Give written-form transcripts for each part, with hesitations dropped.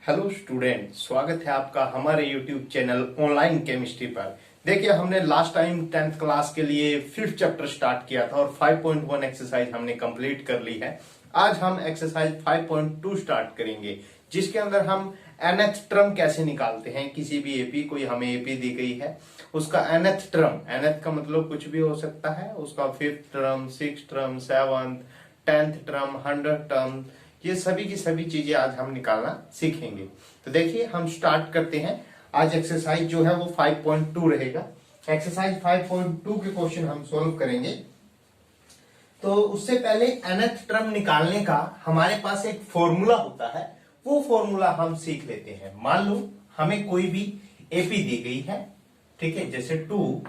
Hello student, स्वागत है आपका हमारे यूट्यूब चैनल ऑनलाइन केमिस्ट्री पर। देखिए, हमने लास्ट टाइम 10th क्लास के लिए 5th चैप्टर स्टार्ट किया था और 5.1 एक्सरसाइज हमने कंप्लीट कर ली है। आज हम एक्सरसाइज 5.2 स्टार्ट करेंगे, जिसके अंदर हम nth टर्म कैसे निकालते हैं। किसी भी एपी, कोई हमें एपी दी गई है, उसका nth टर्म, nth का मतलब कुछ भी हो सकता है, उसका 5th term, 6th term, 7th, 10th term, 100th term, ये सभी की सभी चीजें आज हम निकालना सीखेंगे। तो देखिए, हम स्टार्ट करते हैं। आज एक्सरसाइज जो है वो 5.2 रहेगा। एक्सरसाइज 5.2 के क्वेश्चन हम सॉल्व करेंगे। तो उससे पहले nth टर्म निकालने का हमारे पास एक फॉर्मूला होता है, वो फॉर्मूला हम सीख लेते हैं। मान लो हमें कोई भी एपी दी गई है, ठीक है, जैसे 2,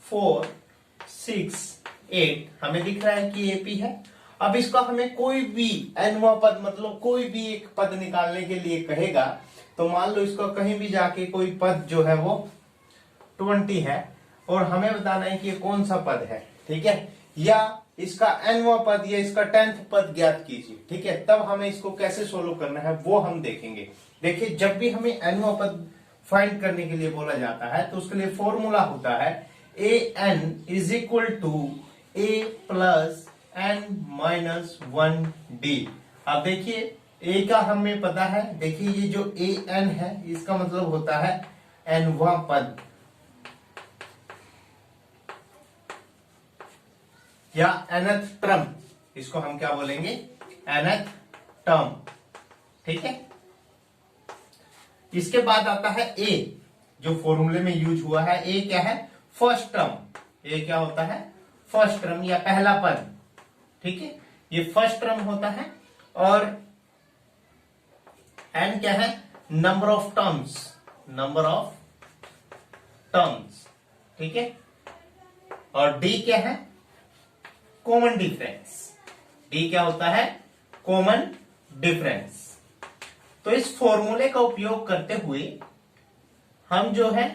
4, 6, 8 हमें दिख रहा है कि एपी है। अब इसका हमें कोई भी nवां पद, मतलब कोई भी एक पद निकालने के लिए कहेगा, तो मान लो इसको कहीं भी जाके कोई पद जो है वो 20 है और हमें बताना है कि ये कौन सा पद है, ठीक है, या इसका nवां पद या इसका 10th पद ज्ञात कीजिए, ठीक है। तब हमें इसको कैसे सोल्व करना है वो हम देखेंगे। देखिए, जब भी हमें nवां पद फाइंड करने के लिए बोला जाता है तो उसके लिए फॉर्मूला होता है an is equal to a plus n-1d। अब देखिए, a का हमें पता है। देखिए, ये जो an है इसका मतलब होता है nवां पद या nth टर्म। इसको हम क्या बोलेंगे? nth टर्म, ठीक है। इसके बाद आता है a, जो फॉर्मूले में यूज हुआ है। a क्या है? First term. a क्या होता है? फर्स्ट टर्म या पहला पद, ठीक है, ये फर्स्ट टर्म होता है। और n क्या है? Number of terms, number of terms, ठीक है। और d क्या है? Common difference. d क्या होता है? Common difference. तो इस फॉर्मूले का उपयोग करते हुए हम जो है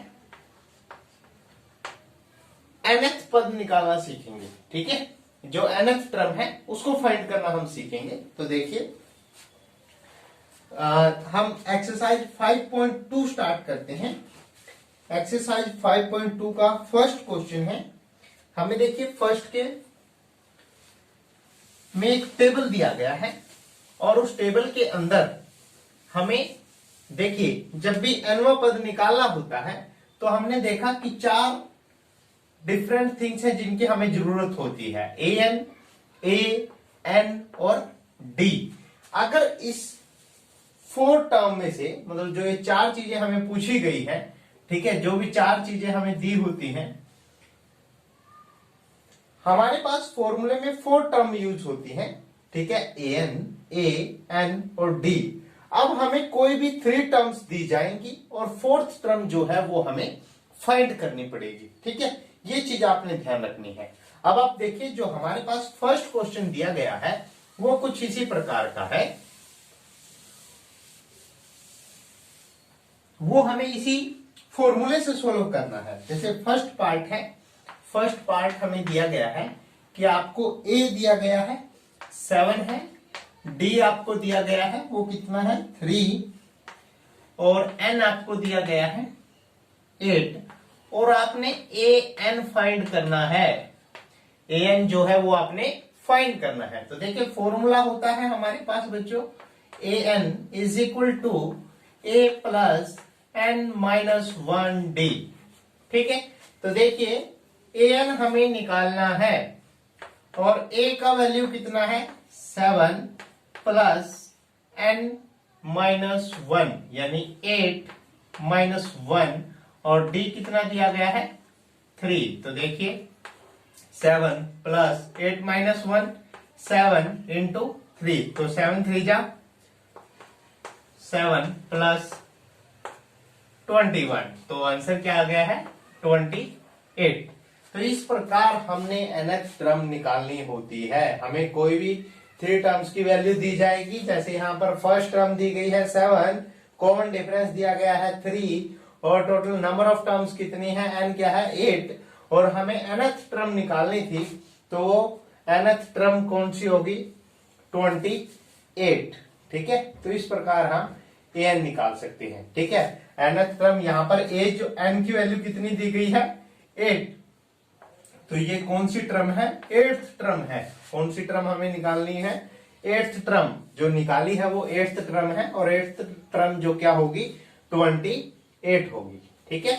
nth पद निकालना सीखेंगे, ठीक है। जो nth टर्म है उसको फाइंड करना हम सीखेंगे। तो देखिए, हम एक्सरसाइज 5.2 स्टार्ट करते हैं। एक्सरसाइज 5.2 का फर्स्ट क्वेश्चन है। हमें देखिए, फर्स्ट के में एक टेबल दिया गया है और उस टेबल के अंदर हमें देखिए, जब भी nवां पद निकालना होता है तो हमने देखा कि 4 डिफरेंट थिंग्स हैं जिनकी हमें जरूरत होती है, an, a, n और d। अगर इस 4 टर्म में से, मतलब जो ये 4 चीजें हमें पूछी गई है, ठीक है, जो भी 4 चीजें हमें दी होती हैं, हमारे पास फॉर्मूले में 4 टर्म यूज होती हैं, ठीक है, an, a, n और d। अब हमें कोई भी 3 टर्म्स दी जाएंगी और 4th टर्म जो है वो हमें फाइंड करनी पड़ेगी, ठीक है। ये चीज आपने ध्यान रखनी है। अब आप देखिए, जो हमारे पास फर्स्ट क्वेश्चन दिया गया है वो कुछ इसी प्रकार का है। वो हमें इसी फॉर्मूले से सोल्व करना है। जैसे फर्स्ट पार्ट है, फर्स्ट पार्ट हमें दिया गया है कि आपको a दिया गया है 7 है, d आपको दिया गया है वो कितना है 3, और n आपको दिया गया है 8, और आपने an फाइंड करना है। an जो है वो आपने फाइंड करना है। तो देखिए, फॉर्मूला होता है हमारे पास बच्चों, an is equal to a plus n-1d, ठीक है। तो देखिए, an हमें निकालना है और a का वैल्यू कितना है 7 प्लस n-1 यानी 8-1, और d कितना दिया गया है 3। तो देखिए, 7 प्लस 8-1, 7 इंटू 3, तो 7 3 जा 7 प्लस 21, तो आंसर क्या आ गया है 28। तो इस प्रकार हमने nth टर्म निकालनी होती है। हमें कोई भी 3 टर्म्स की वैल्यू दी जाएगी। जैसे यहाँ पर फर्स्ट टर्म दी गई है 7, कॉमन डिफरेंस दिया गया है 3, और टोटल नंबर ऑफ टर्म्स कितनी है, n क्या है 8, और हमें nth टर्म निकालनी थी, तो वो nth टर्म कौन सी होगी 28, ठीक है। तो इस प्रकार हम ए एन निकाल सकते हैं। ठीक है, nth टर्म यहाँ पर ए जो एन की वैल्यू कितनी दी गई है 8, तो ये कौन सी टर्म है 8th टर्म है। कौन सी टर्म हमें निकालनी है 8th टर्म, जो निकाली है वो 8th टर्म है और 8th टर्म जो क्या होगी 28 होगी। ठीक है,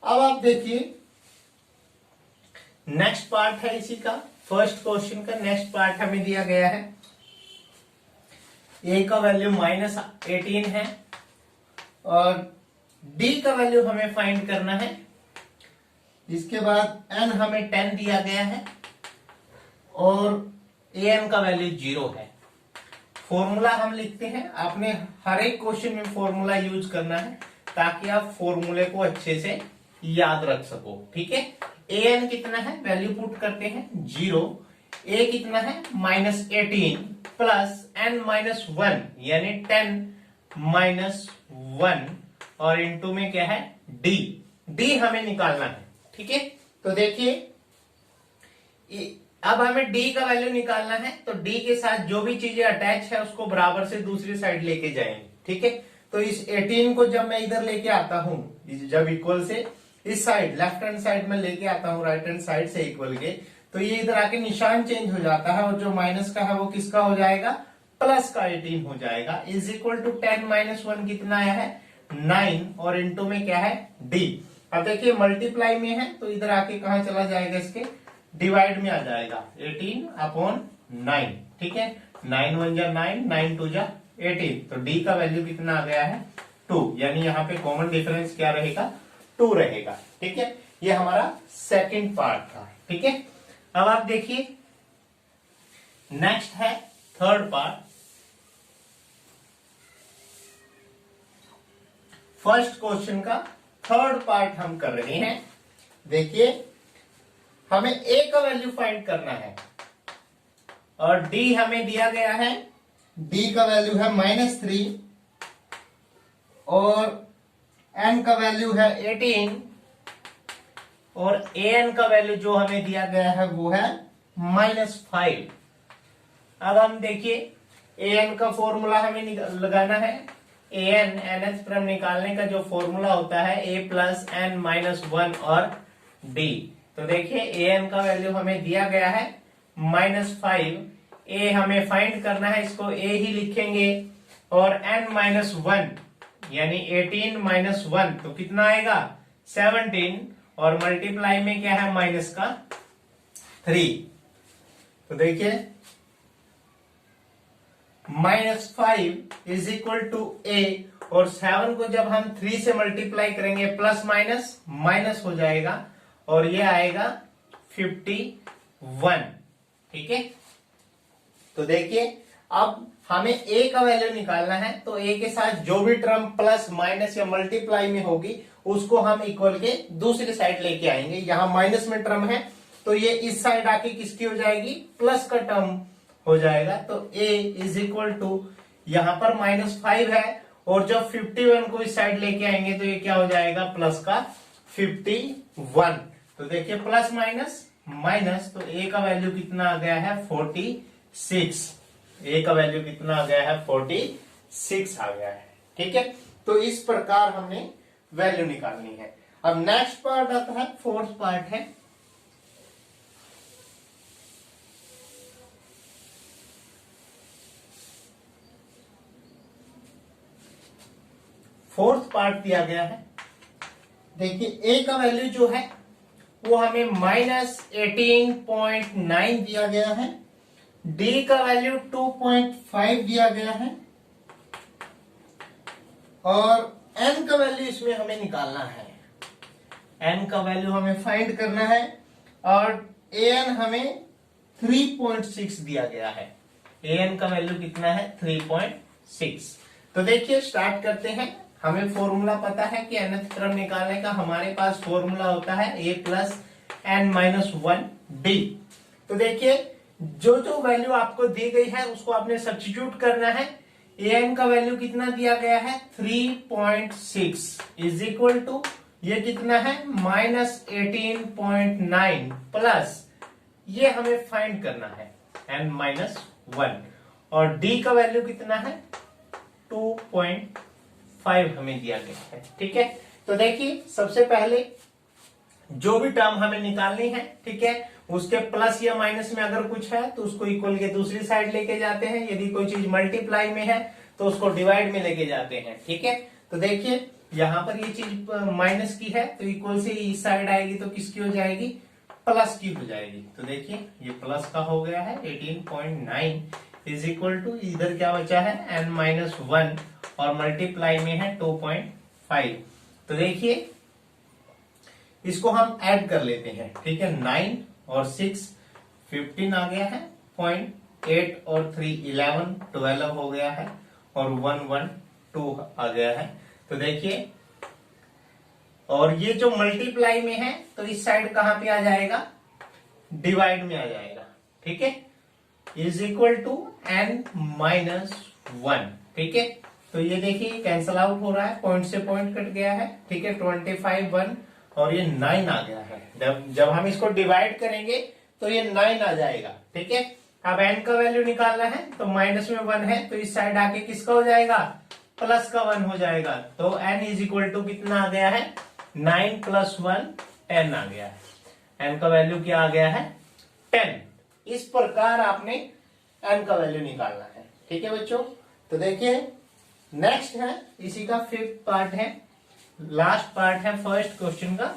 अब आप देखिए नेक्स्ट पार्ट है इसी का, फर्स्ट क्वेश्चन का नेक्स्ट पार्ट हमें दिया गया है। ए का वैल्यू -18 है और डी का वैल्यू हमें फाइंड करना है। इसके बाद एन हमें 10 दिया गया है और ए एन का वैल्यू 0 है। फॉर्मूला हम लिखते हैं, आपने हर एक क्वेश्चन में फॉर्मूला यूज करना है ताकि आप फॉर्मूले को अच्छे से याद रख सको। ठीक है, ए एन कितना है वैल्यू पुट करते हैं 0, ए कितना है -18 प्लस n -1 यानी 10 -1 और इनटू में क्या है डी हमें निकालना है। ठीक है, तो देखिए अब हमें डी का वैल्यू निकालना है, तो डी के साथ जो भी चीजें अटैच है उसको बराबर से दूसरी साइड लेके जाएंगे। ठीक है, तो इस 18 को जब मैं इधर लेके आता हूं, जब इक्वल से इस साइड लेफ्ट हैंड साइड में लेके आता हूं राइट हैंड साइड से इक्वल के, तो ये इधर आके निशान चेंज हो जाता है और जो माइनस का है वो किसका हो जाएगा प्लस का 18 हो जाएगा। इज इक्वल टू 10 -1 कितना आया है 9 और इनटू में क्या है डी। अब देखिए मल्टीप्लाई में है तो इधर आके कहां चला जाएगा इसके डिवाइड में आ जाएगा 18/9। ठीक है, 9 1 जा 9, 9 2 जा 18, तो डी का वैल्यू कितना आ गया है 2, यानी यहाँ पे कॉमन डिफरेंस क्या रहेगा 2 रहेगा। ठीक है, ये हमारा सेकंड पार्ट था। ठीक है, अब आप देखिए नेक्स्ट है थर्ड पार्ट। फर्स्ट क्वेश्चन का थर्ड पार्ट हम कर रहे हैं। देखिए हमें ए का वैल्यू फाइंड करना है और डी हमें दिया गया है, डी का वैल्यू है -3 और एन का वैल्यू है 18 और ए एन का वैल्यू जो हमें दिया गया है वो है -5। अब हम देखिए ए एन का फॉर्मूला हमें लगाना है। ए एन nth टर्म निकालने का जो फॉर्मूला होता है a + n - 1 और d। तो देखिए ए एन का वैल्यू हमें दिया गया है -5, ए हमें फाइंड करना है, इसको a ही लिखेंगे और n - 1 यानी 18 - 1 तो कितना आएगा 17 और मल्टीप्लाई में क्या है माइनस का 3। तो देखिए -5 इज इक्वल टू a और 7 को जब हम 3 से मल्टीप्लाई करेंगे प्लस माइनस माइनस हो जाएगा और ये आएगा 51। ठीक है, तो देखिए अब हमें a का वैल्यू निकालना है, तो a के साथ जो भी टर्म प्लस माइनस या मल्टीप्लाई में होगी उसको हम इक्वल के दूसरी साइड लेके आएंगे। यहां माइनस में टर्म है तो ये इस साइड आके किसकी हो जाएगी प्लस का टर्म हो जाएगा। तो a इज इक्वल टू यहां पर -5 है और जब 51 को इस साइड लेके आएंगे तो ये क्या हो जाएगा प्लस का 51। तो देखिए प्लस माइनस माइनस, तो a का वैल्यू कितना आ गया है 46। a का वैल्यू कितना आ गया है 46 आ गया है। ठीक है, तो इस प्रकार हमने वैल्यू निकालनी है। अब नेक्स्ट पार्ट आता है, फोर्थ पार्ट है। फोर्थ पार्ट दिया गया है। देखिए a का वैल्यू जो है वो हमें -18.9 दिया गया है, d का वैल्यू 2.5 दिया गया है और n का वैल्यू इसमें हमें निकालना है। n का वैल्यू हमें फाइंड करना है और an हमें 3.6 दिया गया है। an का वैल्यू कितना है 3.6। तो देखिए स्टार्ट करते हैं। हमें फॉर्मूला पता है कि nth टर्म निकालने का हमारे पास फॉर्मूला होता है a + n - 1 d। तो देखिए जो जो वैल्यू आपको दी गई है उसको आपने सब्स्टिट्यूट करना है। an का वैल्यू कितना दिया गया है 3.6 इज इक्वल टू ये कितना है -18.9 प्लस ये हमें फाइंड करना है n - 1 और d का वैल्यू कितना है 2.5। 5 हमें दिया गया है। ठीक है, तो देखिए सबसे पहले जो भी टर्म हमें निकालनी है, ठीक है, उसके प्लस या माइनस में अगर कुछ है तो उसको इक्वल के दूसरी साइड लेके जाते हैं। यदि कोई चीज मल्टीप्लाई में है तो उसको डिवाइड में लेके जाते हैं। ठीक है, तो देखिए यहां पर ये चीज माइनस की है तो इक्वल से इस साइड आएगी तो किसकी हो जाएगी, प्लस की हो जाएगी। तो देखिए ये प्लस का हो गया है 18.9 इज इक्वल टू, इधर क्या बचा है n-1 और मल्टीप्लाई में है 2.5। तो देखिए इसको हम ऐड कर लेते हैं। ठीक है, 9 और 6 15 आ गया है, 0.8 और 3 11 12 हो गया है और 1 1 2 आ गया है। तो देखिए और ये जो मल्टीप्लाई में है तो इस साइड कहां पे आ जाएगा, डिवाइड में आ जाएगा। ठीक है, इज इक्वल टू n-1। ठीक है, तो ये देखिए कैंसल आउट हो रहा है, पॉइंट से पॉइंट कट गया है। ठीक है, 25 1 और ये 9 आ गया है। जब हम इसको डिवाइड करेंगे तो ये 9 आ जाएगा। ठीक है, अब n का वैल्यू निकालना है तो माइनस में 1 है तो इस साइड आके किसका हो जाएगा, प्लस का 1 हो जाएगा। तो n इज इक्वल टू कितना आ गया है, 9 + 1 10 आ गया है। n का वैल्यू क्या आ गया है, 10। इस प्रकार आपने n का वैल्यू निकालना है। ठीक है बच्चों, तो देखिए नेक्स्ट है इसी का 5th पार्ट है, लास्ट पार्ट है फर्स्ट क्वेश्चन का।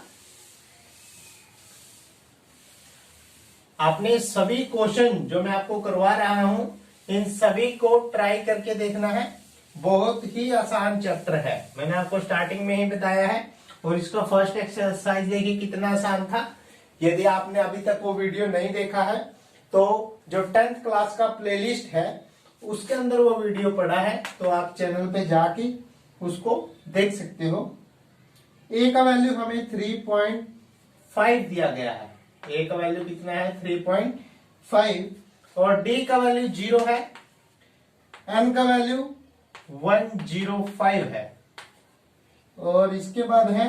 आपने सभी क्वेश्चन जो मैं आपको करवा रहा हूं इन सभी को ट्राई करके देखना है। बहुत ही आसान चैप्टर है, मैंने आपको स्टार्टिंग में ही बताया है। और इसका फर्स्ट एक्सरसाइज देखिए कितना आसान था। यदि आपने अभी तक वो वीडियो नहीं देखा है तो जो 10th क्लास का प्लेलिस्ट है उसके अंदर वो वीडियो पड़ा है, तो आप चैनल पे जाके उसको देख सकते हो। ए का वैल्यू हमें 3.5 दिया गया है। ए का वैल्यू कितना है, 3.5 और डी का वैल्यू 0 है, एन का वैल्यू 105 है और इसके बाद है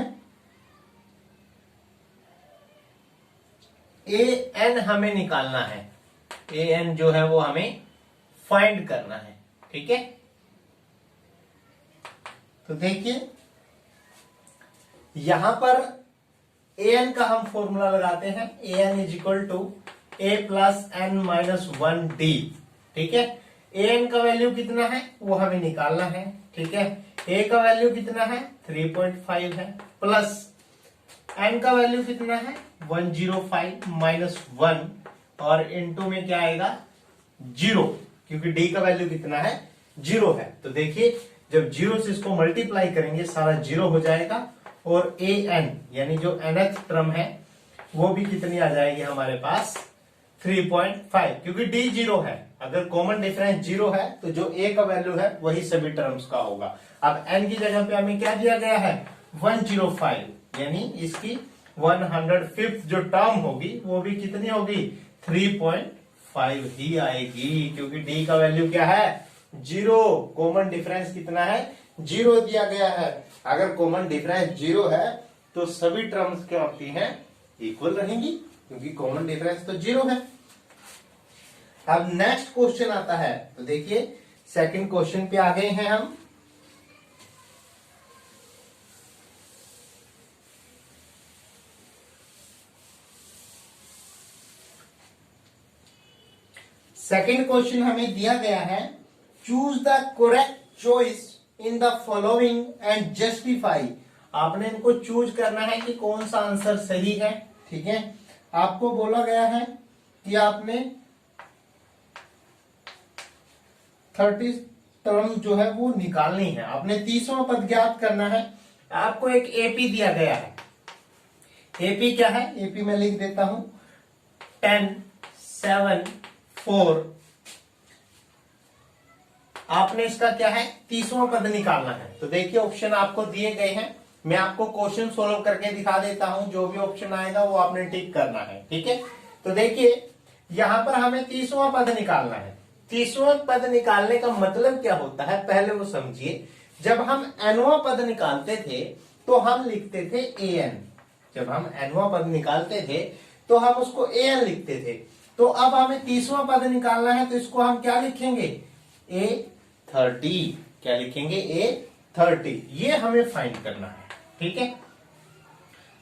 ए एन हमें निकालना है। ए एन जो है वो हमें फाइंड करना है। ठीक है, तो देखिए यहां पर ए एन का हम फॉर्मूला लगाते हैं, a n is equal to a plus N minus 1 d. ठीक है, ए एन का वैल्यू कितना है वो हमें निकालना है। ठीक है, ए का वैल्यू कितना है 3.5 है, प्लस एन का वैल्यू कितना है 105 माइनस 1 और इनटू में क्या आएगा 0, क्योंकि डी का वैल्यू कितना है 0 है। तो देखिए जब 0 से इसको मल्टीप्लाई करेंगे सारा 0 हो जाएगा और ए एन यानी जो nth टर्म है वो भी कितनी आ जाएगी हमारे पास 3.5, क्योंकि डी 0 है। अगर कॉमन डिफरेंस 0 है तो जो ए का वैल्यू है वही सभी टर्म्स का होगा। अब एन की जगह पे हमें क्या दिया गया है 105, यानी इसकी 105th जो टर्म होगी वो भी कितनी होगी 3.5 ही आएगी, क्योंकि डी का वैल्यू क्या है 0। कॉमन डिफरेंस कितना है 0 दिया गया है। अगर कॉमन डिफरेंस 0 है तो सभी टर्म्स क्या होती हैं इक्वल रहेंगी, क्योंकि कॉमन डिफरेंस तो 0 है। अब नेक्स्ट क्वेश्चन आता है, तो देखिए सेकंड क्वेश्चन पे आ गए हैं हम। सेकंड क्वेश्चन हमें दिया गया है, choose the correct choice in the following and justify. आपने इनको चूज करना है कि कौन सा आंसर सही है। ठीक है, आपको बोला गया है कि आपने 30 टर्म जो है वो निकालनी है, आपने 30वां पद ज्ञात करना है। आपको एक एपी दिया गया है। एपी क्या है, एपी में लिख देता हूं 10 7 4। आपने इसका क्या है 30वां पद निकालना है। तो देखिए ऑप्शन आपको दिए गए हैं, मैं आपको क्वेश्चन सोल्व करके दिखा देता हूं। जो भी ऑप्शन आएगा वो आपने टिक करना है। ठीक है, तो देखिए यहां पर हमें 30वां पद निकालना है। 30वां पद निकालने का मतलब क्या होता है पहले वो समझिए। जब हम nवां पद निकालते थे तो हम लिखते थे an। जब हम nवां पद निकालते थे तो हम उसको an लिखते थे। तो अब हमें 30वां पद निकालना है तो इसको हम क्या लिखेंगे A30। क्या लिखेंगे 30, ये हमें फाइंड करना है। ठीक है,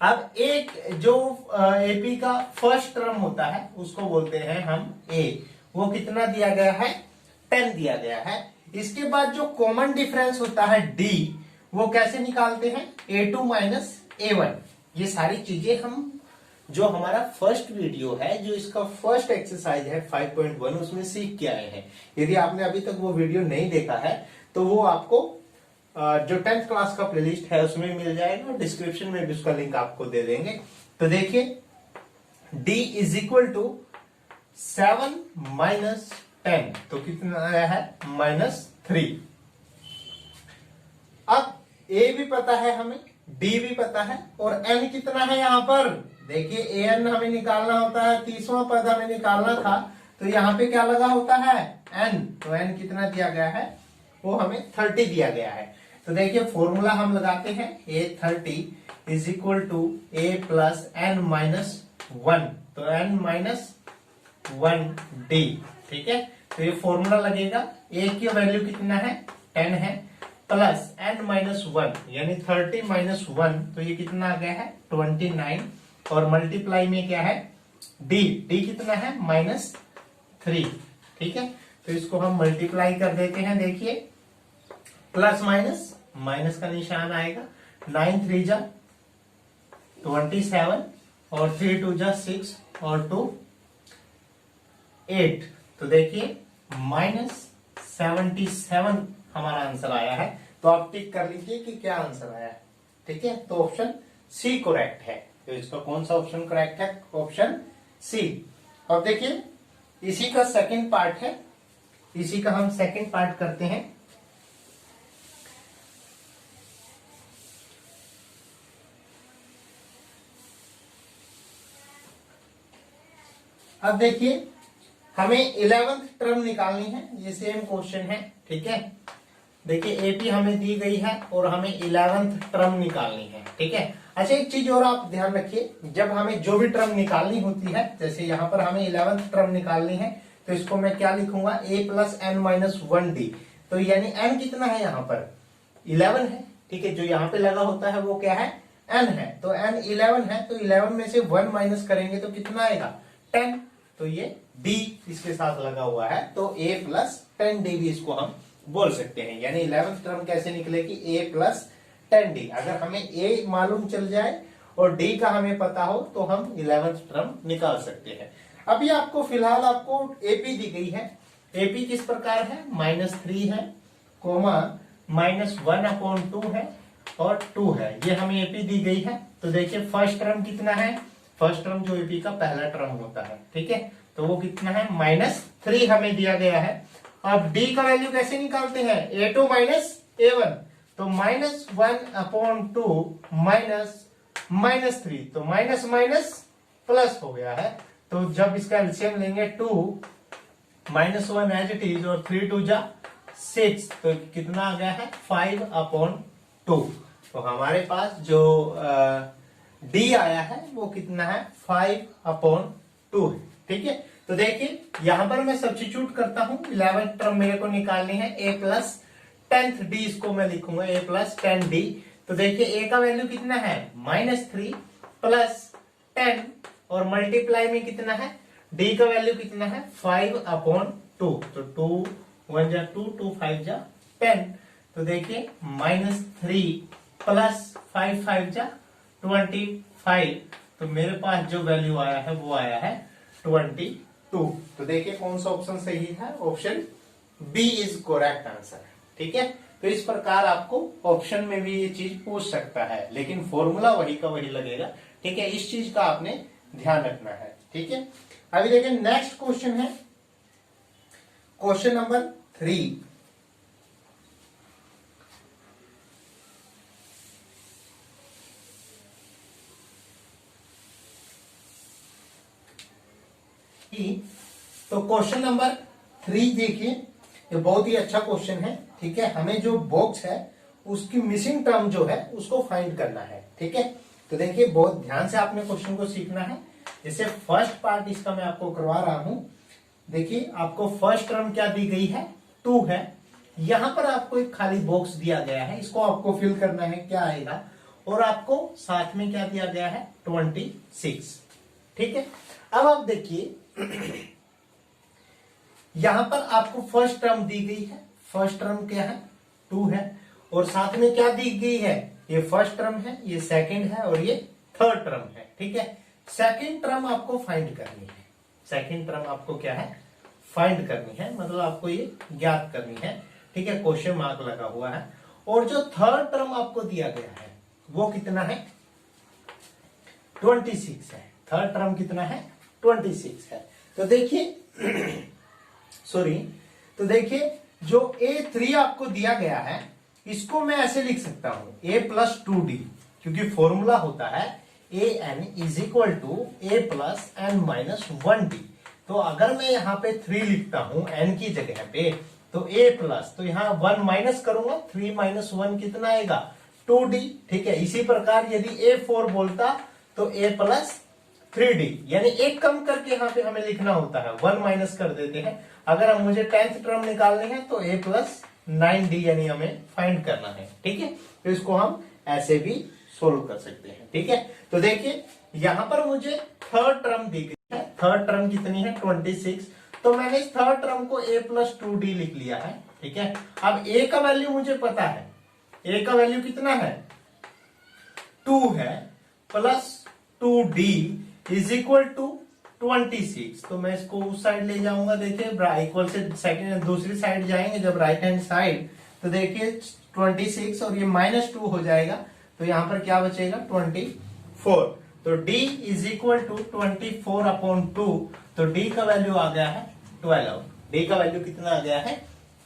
अब एक जो एपी का फर्स्ट टर्म होता है उसको बोलते हैं हम ए, वो कितना दिया गया है, 10 दिया गया है। इसके बाद जो कॉमन डिफरेंस होता है डी, वो कैसे निकालते हैं, A2 माइनस A1। ये सारी चीजें हम जो हमारा फर्स्ट वीडियो है, जो इसका फर्स्ट एक्सरसाइज है 5.1, उसमें सीख के आए हैं। यदि आपने अभी तक वो वीडियो नहीं देखा है तो वो आपको जो 10th क्लास का प्लेलिस्ट है उसमें मिल जाएगा, डिस्क्रिप्शन में भी उसका लिंक आपको दे देंगे। तो देखिए d is equal to 7 minus 10, तो कितना आया है, -3। अब a भी पता है हमें, d भी पता है, और n कितना है यहाँ पर, देखिए an हमें निकालना होता है, 30वां पद हमें निकालना था, तो यहाँ पे क्या लगा होता है, n, तो n कितना दिया गया है, वो हमें 30 दिया गया है। तो देखिए फॉर्मूला हम लगाते हैं, A30 is equal to a plus n minus 1, तो n माइनस 1d। ठीक है, तो ये फॉर्मूला लगेगा, a की वैल्यू कितना है, 10 है, प्लस n माइनस 1 यानी 30 माइनस 1, तो ये कितना आ गया है, 29, और मल्टीप्लाई में क्या है, d कितना है, -3। ठीक है, तो इसको हम मल्टीप्लाई कर देते हैं, देखिए प्लस माइनस माइनस का निशान आएगा, 9 3 जा 27, और 3 2 जा 6, और 2 8, तो देखिए -77 हमारा आंसर आया है। तो आप टिक कर लीजिए कि क्या आंसर आया है। ठीक है, तो ऑप्शन सी करेक्ट है। तो इसका कौन सा ऑप्शन करेक्ट है, ऑप्शन सी। अब देखिए इसी का सेकंड पार्ट है, इसी का हम सेकंड पार्ट करते हैं। अब देखिए हमें 11th टर्म निकालनी है, ये सेम क्वेश्चन है। ठीक है, देखिए एपी हमें दी गई है और हमें 11th टर्म निकालनी है। ठीक है, अच्छा एक चीज और आप ध्यान रखिए, जब हमें जो भी टर्म निकालनी होती है, जैसे यहाँ पर हमें 11th टर्म निकालनी है, तो इसको मैं क्या लिखूंगा, a plus n minus 1d, तो यानी n कितना है यहाँ पर, 11 है। ठीक है, जो यहाँ पे लगा होता है वो क्या है, n है, तो n 11 है, तो 11 में से 1 माइनस करेंगे तो कितना आएगा, 10, तो ये d इसके साथ लगा हुआ है, तो a प्लस 10d भी इसको हम बोल सकते हैं। यानी 11th टर्म कैसे निकलेगी, a प्लस 10d। अगर हमें a मालूम चल जाए और d का हमें पता हो तो हम 11th टर्म निकाल सकते हैं। अभी आपको फिलहाल आपको AP दी गई है, AP किस प्रकार है, -3 है, कोमा -1/2 है, और 2 है, ये हमें AP दी गई है। तो देखिए फर्स्ट टर्म कितना है, फर्स्ट टर्म जो AP का पहला टर्म होता है, ठीक है, तो वो कितना है, -3 हमें दिया गया है। अब d का वैल्यू कैसे निकालते हैं, A2 माइनस A1, तो -1/2 -3, तो माइनस माइनस प्लस हो गया है। तो जब इसका एलसीएम लेंगे 2 -1 एज इट इज, और 3 2 जा 6, तो कितना आ गया है, 5/2। तो हमारे पास जो d आया है वो कितना है, 5/2 है। ठीक है, तो देखिए यहां पर मैं सब्स्टिट्यूट करता हूं, 11th टर्म मेरे को निकालनी है, a प्लस 10th d, इसको मैं लिखूंगा a प्लस 10d। तो देखिए a का वैल्यू कितना है, -3 प्लस 10, और मल्टीप्लाई में कितना है, d का वैल्यू कितना है, 5/2, तो 2 1 जा 2, 2 5 जा 10, तो देखिए -3 प्लस 5 5 जा 25, तो मेरे पास जो वैल्यू आया है वो आया है 22। तो देखिए कौन सा ऑप्शन सही है, option B is correct answer. ठीक है, तो इस प्रकार आपको ऑप्शन में भी ये चीज पूछ सकता है, लेकिन फॉर्मूला वही का वही लगेगा। ठीक है, इस चीज का आपने ध्यान रखना है। ठीक है, अभी देखिए नेक्स्ट क्वेश्चन है, क्वेश्चन नंबर 3। तो क्वेश्चन नंबर 3 देखिए, ये बहुत ही अच्छा क्वेश्चन है। ठीक है, हमें जो बॉक्स है उसकी मिसिंग टर्म जो है उसको फाइंड करना है। ठीक है, तो देखिए बहुत ध्यान से आपने क्वेश्चन को सीखना है। जैसे फर्स्ट पार्ट इसका मैं आपको करवा रहा हूं, देखिए आपको फर्स्ट टर्म क्या दी गई है, 2 है, यहां पर आपको एक खाली बॉक्स दिया गया है, इसको आपको फिल करना है, क्या आएगा, और आपको साथ में क्या दिया गया है, 26। ठीक है, अब आप देखिए यहां पर आपको फर्स्ट टर्म दी गई है, फर्स्ट टर्म क्या है, 2 है, और साथ में क्या दी गई है, ये फर्स्ट टर्म है, ये सेकंड है, और ये थर्ड टर्म है। ठीक है, सेकंड टर्म आपको फाइंड करनी है, सेकंड टर्म आपको क्या है, फाइंड करनी है, मतलब आपको ये ज्ञात करनी है। ठीक है, क्वेश्चन मार्क लगा हुआ है। और जो थर्ड टर्म आपको दिया गया है वो कितना है, 26 है। थर्ड टर्म कितना है, 26 है। तो देखिए सॉरी, तो देखिए जो A3 आपको दिया गया है इसको मैं ऐसे लिख सकता हूं, A प्लस 2D, क्योंकि फॉर्मूला होता है AN is equal to A plus N minus 1D। तो अगर मैं यहाँ पे 3 लिखता हूं n की जगह पे, तो A प्लस, तो यहाँ 1 माइनस करूंगा, 3 माइनस 1 कितना आएगा, 2D। ठीक है, इसी प्रकार यदि A4 बोलता तो A प्लस 3D, यानी एक कम करके यहाँ पे हमें लिखना होता है, 1 माइनस कर देते हैं। अगर हम मुझे 10th टर्म निकालने हैं तो A प्लस 9D यानी हमें फाइंड करना है। ठीक है, तो इसको हम ऐसे भी सोल्व कर सकते हैं। ठीक है, तो देखिए यहां पर मुझे थर्ड टर्म दी गई है, थर्ड टर्म कितनी है, 26। तो मैंने इस थर्ड टर्म को A प्लस 2D लिख लिया है। ठीक है, अब A का वैल्यू मुझे पता है, A का वैल्यू कितना है, 2 है, plus 2D is equal to 26। तो मैं इसको उस साइड ले जाऊंगा, देखिए इक्वल से सेकंड दूसरी साइड जाएंगे जब राइट हैंड साइड, तो देखिए 26 और ये -2 हो जाएगा, तो यहां पर क्या बचेगा, 24। तो D is equal to 24 upon 2, तो D का वैल्यू आ गया है 12। D का वैल्यू कितना आ गया है,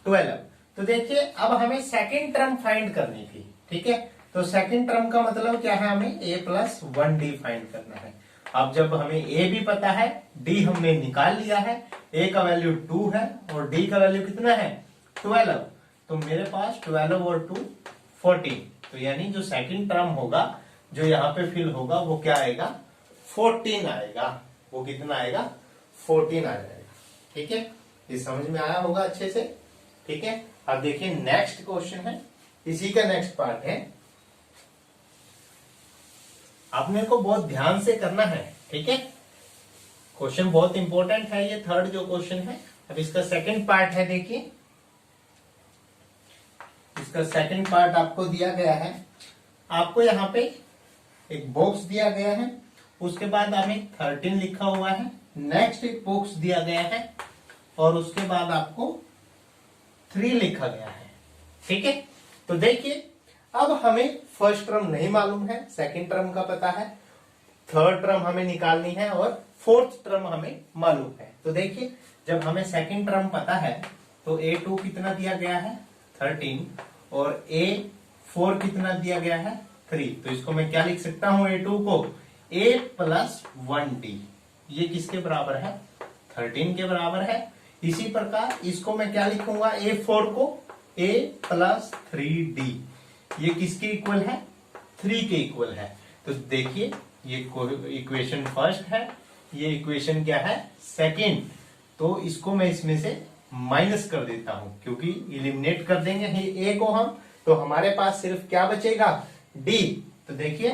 12। तो देखिए अब हमें सेकेंड टर्म फाइंड करनी थी। ठीक है, तो सेकेंड टर्म का मतलब क्या है, हमें A प्लस 1D फाइंड करना है। अब जब हमें A भी पता है, D हमने निकाल लिया है, A का वैल्यू 2 है और D का वैल्यू कितना है, 12। तो मेरे पास 12 और 2 14। तो यानी जो सेकंड टर्म होगा जो यहाँ पे फिल होगा वो क्या आएगा, 14 आएगा। वो कितना आएगा, 14 आ जाएगा। ठीक है, ये समझ में आया होगा अच्छे से। ठीक है, अब देखिए नेक्स्ट क्वेश्चन है, इसी का नेक्स्ट पार्ट है, आपने को बहुत ध्यान से करना है। ठीक है, क्वेश्चन बहुत इंपॉर्टेंट है, ये थर्ड जो क्वेश्चन है। अब इसका सेकंड पार्ट है, देखिए इसका सेकंड पार्ट आपको दिया गया है, आपको यहाँ पे एक बॉक्स दिया गया है, उसके बाद हमें 13 लिखा हुआ है, नेक्स्ट एक बॉक्स दिया गया है और उसके बाद आपको 3 लिखा गया है। ठीक है, तो देखिए अब हमें फर्स्ट टर्म नहीं मालूम है, सेकंड टर्म का पता है, थर्ड टर्म हमें निकालनी है और फोर्थ टर्म हमें मालूम है। तो देखिए जब हमें सेकंड टर्म पता है तो A2 कितना दिया गया है, 13, और A4 कितना दिया गया है, 3। तो इसको मैं क्या लिख सकता हूं, A2 को A प्लस 1D, ये किसके बराबर है, 13 के बराबर है। इसी प्रकार इसको मैं क्या लिखूंगा, A4 को A प्लस 3D, ये किसके इक्वल है, 3 के इक्वल है। तो देखिए ये इक्वेशन फर्स्ट है, ये इक्वेशन क्या है, सेकंड। तो इसको मैं इसमें से माइनस कर देता हूं, क्योंकि इलिमिनेट कर देंगे A को हम, तो हमारे पास सिर्फ क्या बचेगा, D। तो देखिए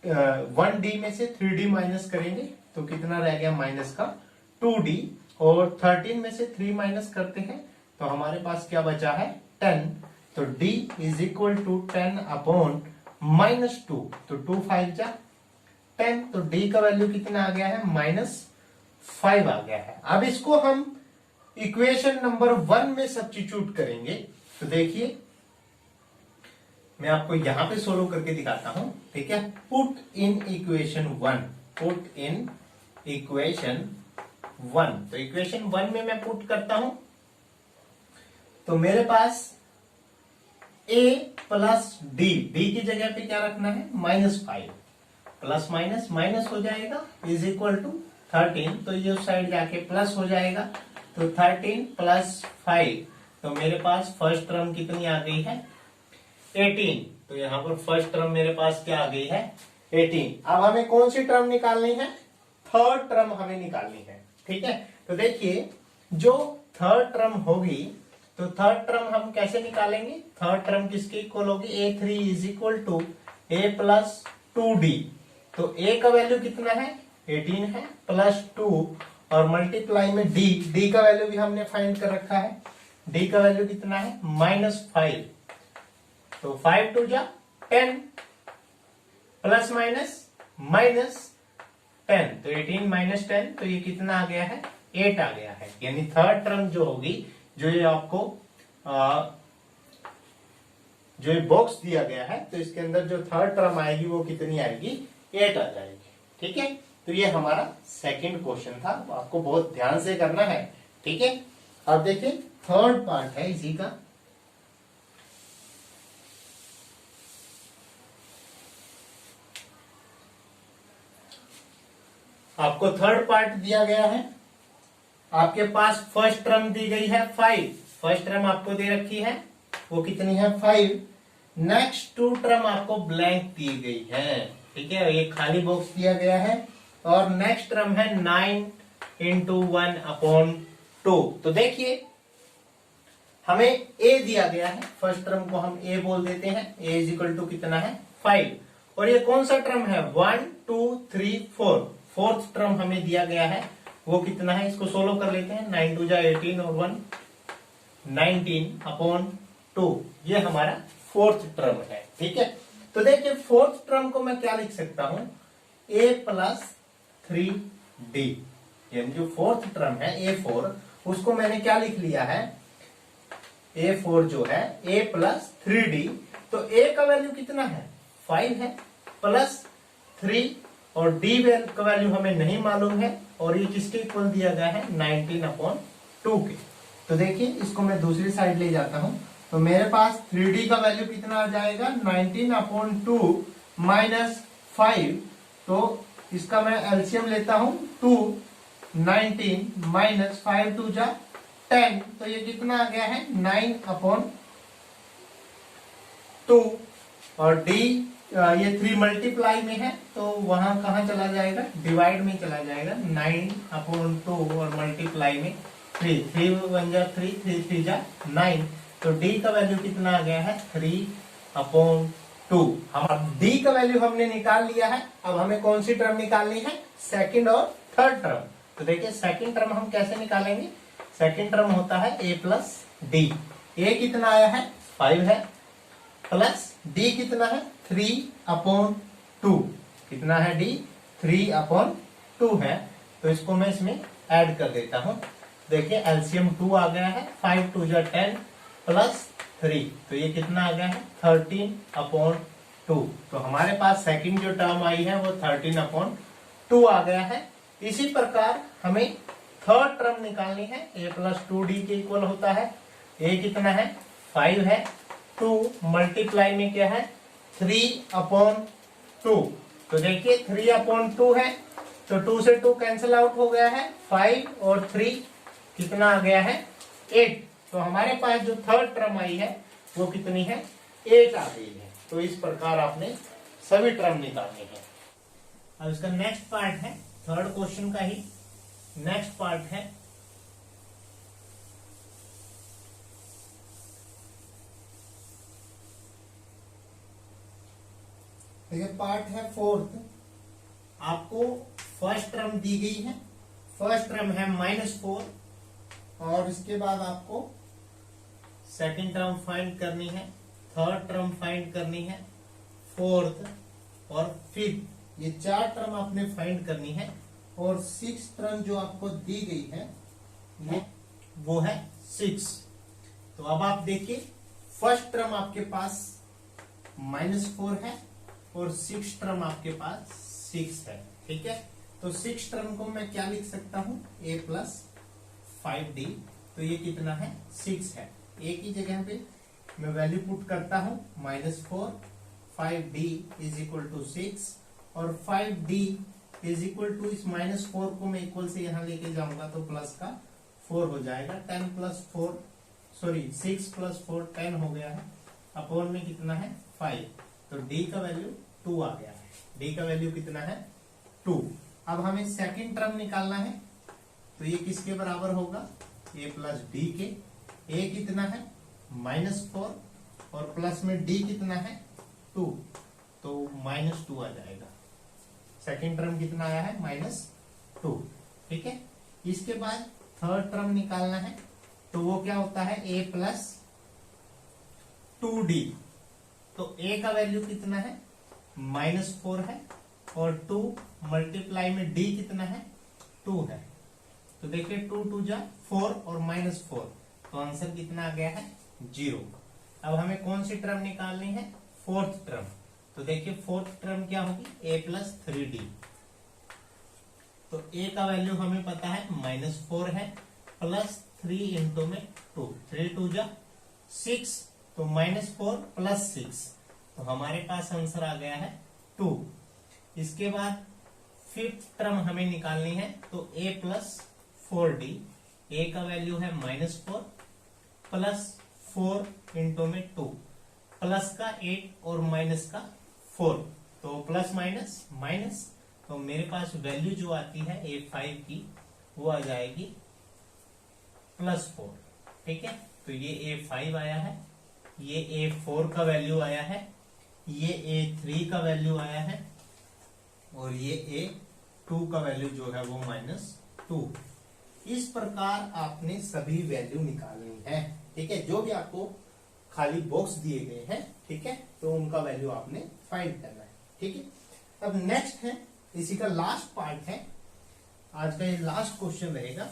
1D में से 3D माइनस करेंगे तो कितना रह गया, माइनस का 2D, और 13 में से 3 माइनस करते हैं तो हमारे पास क्या बचा है, 10। तो D is equal to 10 upon -2, तो 2 5 जा 10, तो D का वैल्यू कितना आ गया है, -5 आ गया है। अब इसको हम इक्वेशन नंबर 1 में सब्स्टिट्यूट करेंगे। तो देखिए मैं आपको यहां पे सोल्व करके दिखाता हूं। ठीक है, put in equation 1, put in equation 1। तो इक्वेशन 1 में मैं पुट करता हूं, तो मेरे पास A प्लस D, D की जगह पे क्या रखना है, -5, प्लस माइनस माइनस हो जाएगा, इज इक्वल टू 13। तो ये उस साइड जाके प्लस हो जाएगा, तो 13 प्लस 5, तो मेरे पास फर्स्ट टर्म कितनी आ गई है, 18। तो यहाँ पर फर्स्ट टर्म मेरे पास क्या आ गई है, 18। अब हमें कौन सी टर्म निकालनी है, थर्ड टर्म हमें निकालनी है। ठीक है, तो देखिए जो थर्ड टर्म होगी तो थर्ड टर्म हम कैसे निकालेंगे? थर्ड टर्म किसके इक्वल होगी? A3 is equal to A plus 2D। तो A का वैल्यू कितना है? 18 है, प्लस 2 और मल्टीप्लाई में D का वैल्यू भी हमने फाइंड कर रखा है। D का वैल्यू कितना है? -5। तो 5 टू जा 10, प्लस माइनस 10, तो 18 माइनस 10, तो ये कितना आ गया है? 8 आ गया है। यानी थर्ड टर्म जो होगी, जो ये आपको जो ये बॉक्स दिया गया है, तो इसके अंदर जो थर्ड टर्म आएगी वो कितनी आएगी? 8 आ जाएगी। ठीक है, तो ये हमारा सेकंड क्वेश्चन था, आपको बहुत ध्यान से करना है। ठीक है, अब देखिए थर्ड पार्ट है इसी का। आपको थर्ड पार्ट दिया गया है, आपके पास फर्स्ट टर्म दी गई है 5, फर्स्ट टर्म आपको दे रखी है, वो कितनी है? 5। नेक्स्ट 2 टर्म आपको ब्लैंक दी गई है। ठीक है, ये खाली बॉक्स दिया गया है। और नेक्स्ट टर्म है 9 इंटू 1/2। तो देखिए हमें a दिया गया है, फर्स्ट टर्म को हम a बोल देते हैं। a इज इक्वल टू कितना है? 5। और ये कौन सा टर्म है? 1 2 3 4, फोर्थ टर्म हमें दिया गया है, वो कितना है? इसको सोल्व कर लेते हैं। 9 2 जा 18 और 1 19/2, ये हमारा फोर्थ टर्म है। ठीक है, तो देखिए फोर्थ टर्म को मैं क्या लिख सकता हूं? a plus 3d। यानी जो फोर्थ टर्म है A4, उसको मैंने क्या लिख लिया है? A4 जो है a प्लस 3d। तो a का वैल्यू कितना है? 5 है, प्लस 3 और d का वैल्यू हमें नहीं मालूम है, और ये किसके इक्वल दिया गया है? 19/2 के। तो देखिए इसको मैं दूसरी साइड ले जाता हूं, तो मेरे पास 3d का वैल्यू कितना आ जाएगा? 19/2 माइनस 5। तो इसका मैं एलसीएम लेता हूं 2, 19 माइनस 5 2 जा 10, तो ये कितना आ गया है? 9/2। और d ये 3 मल्टीप्लाई में है, तो वहां कहा चला जाएगा? डिवाइड में चला जाएगा। 9/2 और मल्टीप्लाई में 3, 3 1 जा 3, 3 3 जा 9, तो d का वैल्यू कितना आ गया है? 3/2। हम d का वैल्यू हमने निकाल लिया है। अब हमें कौन सी टर्म निकालनी है? सेकंड और थर्ड टर्म। तो देखिए सेकंड टर्म हम कैसे निकालेंगे? सेकंड टर्म होता है a प्लस डी। a कितना आया है? 5 है, प्लस d कितना है? 3/2। कितना है d? 3/2 है। तो इसको मैं इसमें ऐड कर देता हूं। देखिए एलसीएम 2 आ गया है, 5 2 जा 10 प्लस 3, तो ये कितना आ गया है? 13/2। तो हमारे पास सेकंड जो टर्म आई है वो 13/2 आ गया है। इसी प्रकार हमें थर्ड टर्म निकालनी है। a प्लस 2d के इक्वल होता है। a कितना है? 5 है, 2 मल्टीप्लाई में क्या है? 3/2। तो देखिए 3/2 है, तो 2 से 2 कैंसिल आउट हो गया है। 5 और 3 कितना आ गया है? 8। तो हमारे पास जो थर्ड टर्म आई है वो कितनी है? 8 आ गई है। तो इस प्रकार आपने सभी टर्म निकालने हैं। अब इसका नेक्स्ट पार्ट है, थर्ड क्वेश्चन का ही नेक्स्ट पार्ट है। देखिए पार्ट है फोर्थ। आपको फर्स्ट टर्म दी गई है, फर्स्ट टर्म है -4, और इसके बाद आपको सेकंड टर्म फाइंड करनी है, थर्ड टर्म फाइंड करनी है, फोर्थ और फिफ्थ, ये 4 टर्म आपने फाइंड करनी है। और 6 टर्म जो आपको दी गई है वो है 6। तो अब आप देखिए फर्स्ट टर्म आपके पास -4 है और 6 टर्म आपके पास 6 है। ठीक है, तो 6 टर्म को मैं क्या लिख सकता हूं? a plus 5d। तो ये कितना है? 6 है। a की जगह पे मैं वैल्यू पुट करता हूं -4, 5d इज इक्वल टू 6, और 5d इज इक्वल टू इस -4 को मैं इक्वल से यहां लेके जाऊंगा तो प्लस का 4 हो जाएगा। 10 प्लस 4 सॉरी 6 प्लस 4 10 हो गया है, अपॉन में कितना है? 5। तो d का वैल्यू 2 आ गया है। d का वैल्यू कितना है? 2। अब हमें सेकंड टर्म निकालना है, तो ये किसके बराबर होगा? a प्लस d के। ए कितना है -4 और प्लस में डी कितना है 2, तो -2 आ जाएगा। सेकेंड टर्म कितना आया है -2। ठीक है, इसके बाद थर्ड टर्म निकालना है, तो वो क्या होता है a प्लस 2d। तो a का वैल्यू कितना है -4 है और 2 मल्टीप्लाई में d कितना है 2 है। तो देखिए 2 2 जा 4 और -4, तो आंसर कितना आ गया है 0। अब हमें कौन सी टर्म निकालनी है, फोर्थ टर्म। तो देखिए फोर्थ टर्म क्या होगी a प्लस 3d। तो a का वैल्यू हमें पता है -4 है, प्लस 3 इंटू में 2, 3 2 जा 6, तो -4 प्लस 6, तो हमारे पास आंसर आ गया है 2। इसके बाद फिफ्थ टर्म हमें निकालनी है, तो a प्लस 4d। a का वैल्यू है -4 प्लस 4 इंटू में 2, प्लस का 8 और माइनस का 4, तो प्लस माइनस माइनस, तो मेरे पास वैल्यू जो आती है a5 की वो आ जाएगी +4। ठीक है, तो ये a5 आया है, ये a4 का वैल्यू आया है, ये a3 का वैल्यू आया है और ये a2 का वैल्यू जो है वो -2। इस प्रकार आपने सभी वैल्यू निकालनी है। ठीक है, जो भी आपको खाली बॉक्स दिए गए हैं, ठीक है, तो उनका वैल्यू आपने फाइंड करना है। ठीक है, अब नेक्स्ट है, इसी का लास्ट पार्ट है, आज का ये लास्ट क्वेश्चन रहेगा।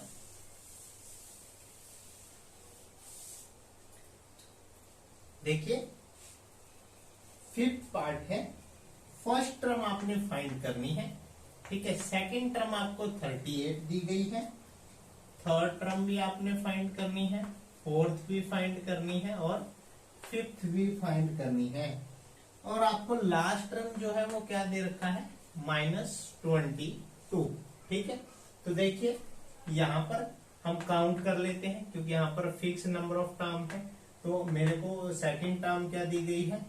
देखिए फिफ्थ पार्ट है, फर्स्ट टर्म आपने फाइंड करनी है। ठीक है, सेकंड टर्म आपको 38 दी गई है, थर्ड टर्म भी आपने फाइंड करनी है, फोर्थ भी फाइंड करनी है और फिफ्थ भी फाइंड करनी है। और आपको लास्ट टर्म जो है वो क्या दे रखा है -22। ठीक है, तो देखिए यहाँ पर हम काउंट कर लेते हैं, क्योंकि यहाँ पर फिक्स नंबर ऑफ टर्म है। तो मेरे को सेकंड टर्म क्या दी गई है,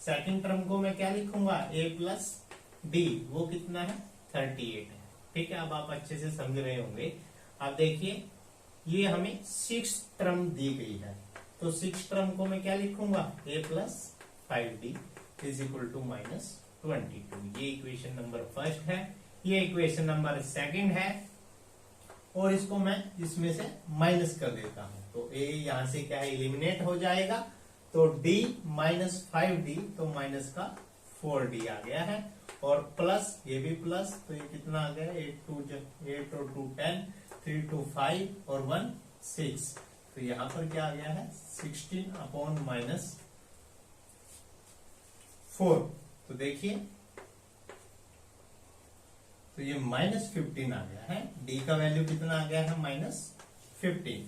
सेकंड टर्म को मैं क्या लिखूंगा a प्लस d, वो कितना है 38 है। ठीक है, अब आप अच्छे से समझ रहे होंगे। आप देखिए ये हमें 6 टर्म दी गई है, तो 6 टर्म को मैं क्या लिखूंगा a plus 5d is equal to -22। ये इक्वेशन नंबर फर्स्ट है, ये इक्वेशन नंबर सेकंड है, और इसको मैं इसमें से माइनस कर देता हूं, तो a यहां से क्या है एलिमिनेट हो जाएगा, तो d -5d, तो माइनस का 4d आ गया है, और प्लस ये भी प्लस, तो ये कितना आ गया 8 और 2 10, 3 2 5 और 1 6, तो यहां पर क्या आ गया है 16 अपॉन -4। तो देखिए, तो ये -15 आ गया है, d का वैल्यू कितना आ गया है -15।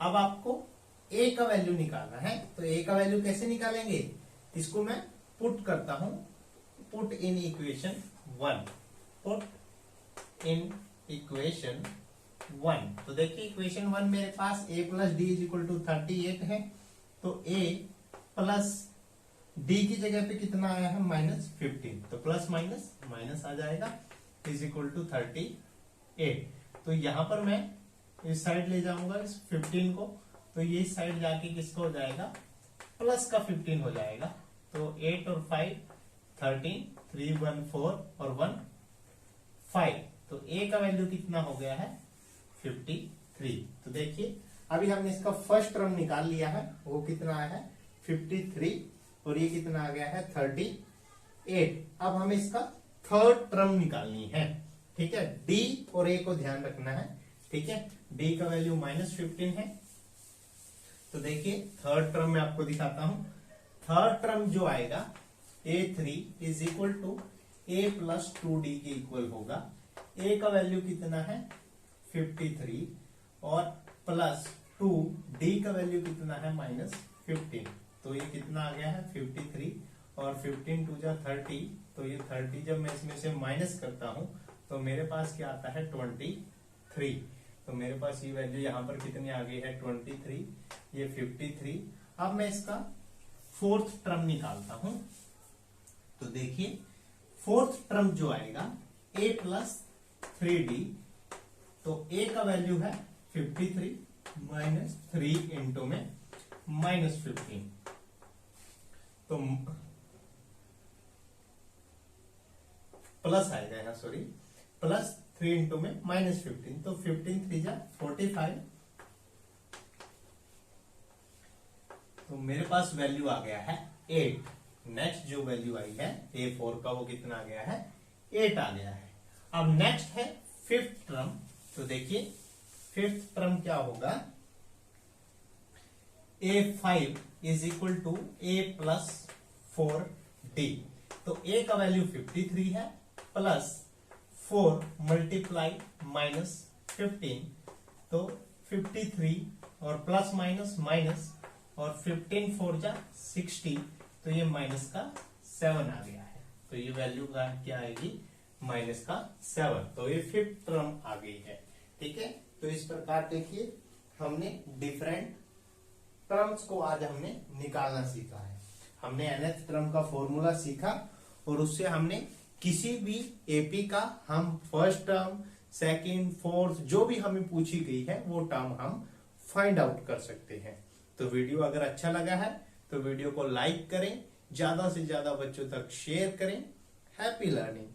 अब आपको a का वैल्यू निकालना है, तो a का वैल्यू कैसे निकालेंगे, इसको मैं पुट करता हूं, put in equation 1, put in equation 1। तो देखिए इक्वेशन 1 मेरे पास a plus D is equal to 38 है, तो a प्लस d की जगह पे कितना आया है -15, तो प्लस माइनस माइनस आ जाएगा, इज इक्वल टू 38। तो यहां पर मैं इस साइड ले जाऊंगा इस 15 को, तो ये साइड जाके किसका हो जाएगा प्लस का 15 हो जाएगा, तो 8 और 5 13, 3 1 4 और 1 5, तो a का वैल्यू कितना हो गया है 53। तो देखिए अभी हमने इसका फर्स्ट टर्म निकाल लिया है, वो कितना आया है 53, और ये कितना आ गया है 38। अब हमें इसका थर्ड टर्म निकालनी है। ठीक है, d और a को ध्यान रखना है। ठीक है, d का वैल्यू -15 है, तो देखिए थर्ड टर्म में आपको दिखाता हूं। थर्ड टर्म जो आएगा a3 is equal to a plus 2d के इक्वल होगा। a का वैल्यू कितना है 53 और प्लस 2d का वैल्यू कितना है -15, तो ये कितना आ गया है 53 और 15 2 जा 30, तो ये 30 जब मैं इसमें से माइनस करता हूं तो मेरे पास क्या आता है 23। तो मेरे पास ये वैल्यू यहाँ पर कितनी आ गई है 23, ये 53। अब मैं इसका फोर्थ टर्म निकालता हूं, तो देखिए फोर्थ टर्म जो आएगा a प्लस 3d, तो a का वैल्यू है 53 -3 इंटू में -15, तो प्लस आएगा यहाँ, सॉरी, +3 इंटू में -15, तो 15 3 जा 45। तो मेरे पास वैल्यू आ गया है 8। नेक्स्ट जो वैल्यू आई है A4 का वो कितना आ गया है, 8 आ गया है। अब नेक्स्ट है फिफ्थ टर्म। तो देखिए फिफ्थ टर्म क्या होगा, A5 is equal to A plus 4D। तो A का वैल्यू 53 है, प्लस 4 मल्टीप्लाई -15, तो 53 और प्लस माइनस माइनस और 15 4 जा 60, तो ये माइनस का 7 आ गया है। तो ये वैल्यू का क्या आएगी, माइनस का 7। तो ये फिफ्थ टर्म आ गई है। ठीक है, तो इस प्रकार देखिए हमने डिफरेंट टर्म्स को आज हमने निकालना सीखा है। हमने nth टर्म का फॉर्मूला सीखा और उससे हमने किसी भी एपी का हम फर्स्ट टर्म, सेकंड, फोर्थ जो भी हमें पूछी गई है वो टर्म हम फाइंड आउट कर सकते हैं। तो वीडियो अगर अच्छा लगा है तो वीडियो को लाइक करें, ज्यादा से ज्यादा बच्चों तक शेयर करें। Happy learning.